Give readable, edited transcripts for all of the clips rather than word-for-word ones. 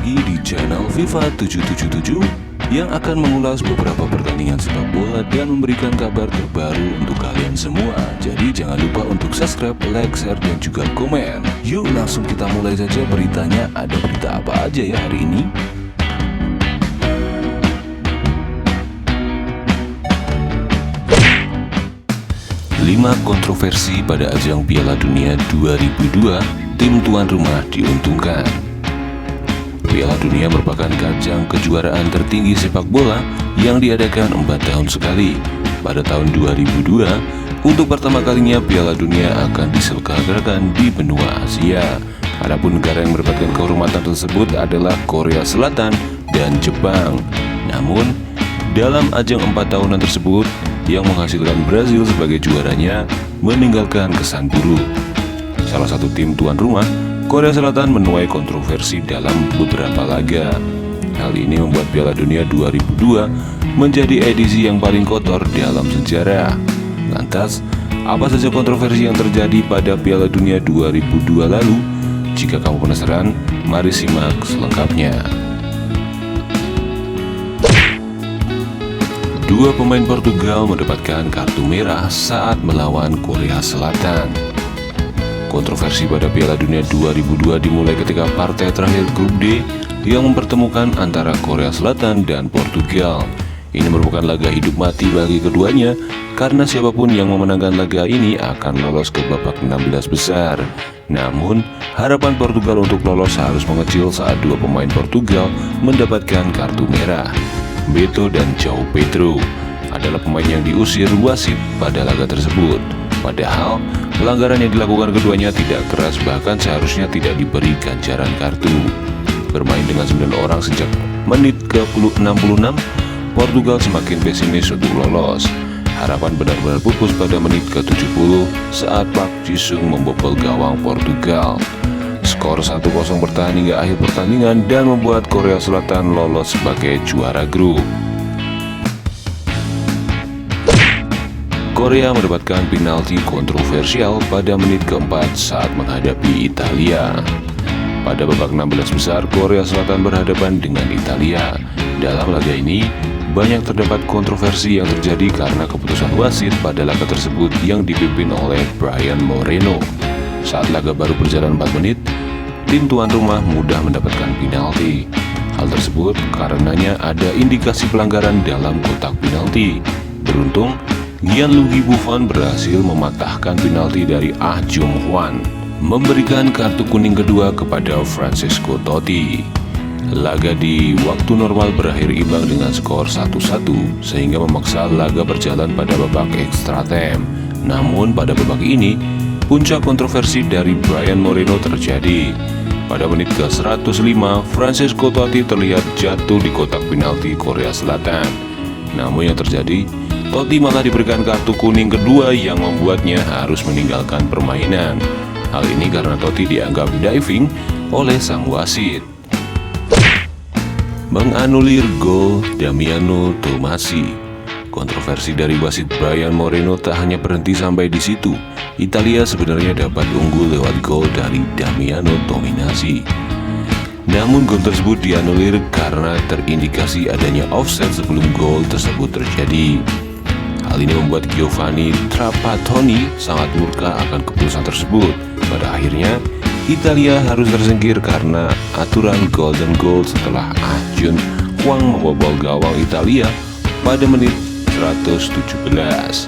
lagi di channel FIFA 777 yang akan mengulas beberapa pertandingan sepak bola dan memberikan kabar terbaru untuk kalian semua. Jadi jangan lupa untuk subscribe, like, share, dan juga komen. Yuk langsung kita mulai saja beritanya. Ada berita apa aja ya hari ini? Lima kontroversi pada ajang Piala Dunia 2002, tim tuan rumah diuntungkan. Piala Dunia merupakan ajang kejuaraan tertinggi sepak bola yang diadakan 4 tahun sekali. Pada tahun 2002, untuk pertama kalinya Piala Dunia akan diselenggarakan di benua Asia. Adapun negara yang mendapatkan kehormatan tersebut adalah Korea Selatan dan Jepang. Namun, dalam ajang 4 tahunan tersebut, yang menghasilkan Brazil sebagai juaranya meninggalkan kesan buruk. Salah satu tim tuan rumah, Korea Selatan, menuai kontroversi dalam beberapa laga. Hal ini membuat Piala Dunia 2002 menjadi edisi yang paling kotor dalam sejarah. Lantas, apa saja kontroversi yang terjadi pada Piala Dunia 2002 lalu? Jika kamu penasaran, mari simak selengkapnya. Dua pemain Portugal mendapatkan kartu merah saat melawan Korea Selatan. Kontroversi pada Piala Dunia 2002 dimulai ketika partai terakhir grup D yang mempertemukan antara Korea Selatan dan Portugal. Ini merupakan laga hidup mati bagi keduanya karena siapapun yang memenangkan laga ini akan lolos ke babak 16 besar. Namun, harapan Portugal untuk lolos harus mengecil saat dua pemain Portugal mendapatkan kartu merah. Beto dan João Pedro adalah pemain yang diusir wasit pada laga tersebut. Padahal, pelanggaran yang dilakukan keduanya tidak keras, bahkan seharusnya tidak diberi ganjaran kartu. Bermain dengan 9 orang sejak menit ke-66, Portugal semakin pesimis untuk lolos. Harapan benar-benar pupus pada menit ke-70 saat Park Ji-sung membobol gawang Portugal. Skor 1-0 bertahan hingga akhir pertandingan dan membuat Korea Selatan lolos sebagai juara grup. Korea mendapatkan penalti kontroversial pada menit keempat saat menghadapi Italia. Pada babak 16 besar, Korea Selatan berhadapan dengan Italia. Dalam laga ini, banyak terdapat kontroversi yang terjadi karena keputusan wasit pada laga tersebut yang dipimpin oleh Bryan Moreno. Saat laga baru berjalan 4 menit, tim tuan rumah mudah mendapatkan penalti. Hal tersebut karenanya ada indikasi pelanggaran dalam kotak penalti. Beruntung, Gianluigi Buffon berhasil mematahkan penalti dari Ah Jong Hwan, memberikan kartu kuning kedua kepada Francesco Totti. Laga di waktu normal berakhir imbang dengan skor 1-1 sehingga memaksa laga berjalan pada babak extra time. Namun pada babak ini, puncak kontroversi dari Bryan Moreno terjadi. Pada menit ke-105, Francesco Totti terlihat jatuh di kotak penalti Korea Selatan. Namun yang terjadi, Totti malah diberikan kartu kuning kedua yang membuatnya harus meninggalkan permainan. Hal ini karena Totti dianggap diving oleh sang wasit. Menganulir gol Damiano Tommasi. Kontroversi dari wasit Bryan Moreno tak hanya berhenti sampai di situ. Italia sebenarnya dapat unggul lewat gol dari Damiano Tommasi. Namun gol tersebut dianulir karena terindikasi adanya offside sebelum gol tersebut terjadi. Hal ini membuat Giovanni Trapattoni sangat murka akan keputusan tersebut. Pada akhirnya, Italia harus tersingkir karena aturan golden goal setelah Ah Jong Hwan membobol gawang Italia pada menit 117.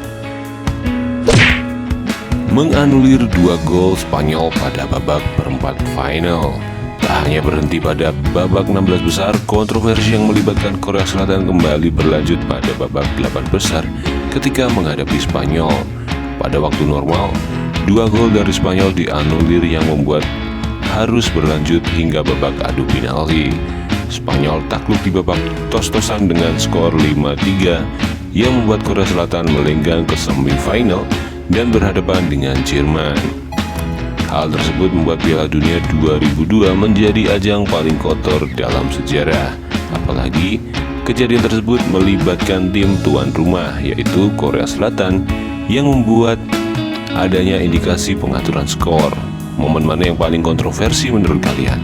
Menganulir 2 gol Spanyol pada babak perempat final. Tak hanya berhenti pada babak 16 besar, kontroversi yang melibatkan Korea Selatan kembali berlanjut pada babak 8 besar ketika menghadapi Spanyol. Pada waktu normal, 2 gol dari Spanyol dianulir yang membuat harus berlanjut hingga babak adu penalti. Spanyol takluk di babak tos-tosan dengan skor 5-3 yang membuat Korea Selatan melenggang ke semifinal dan berhadapan dengan Jerman. Hal tersebut membuat Piala Dunia 2002 menjadi ajang paling kotor dalam sejarah. Apalagi kejadian tersebut melibatkan tim tuan rumah yaitu Korea Selatan yang membuat adanya indikasi pengaturan skor. Momen mana yang paling kontroversi menurut kalian?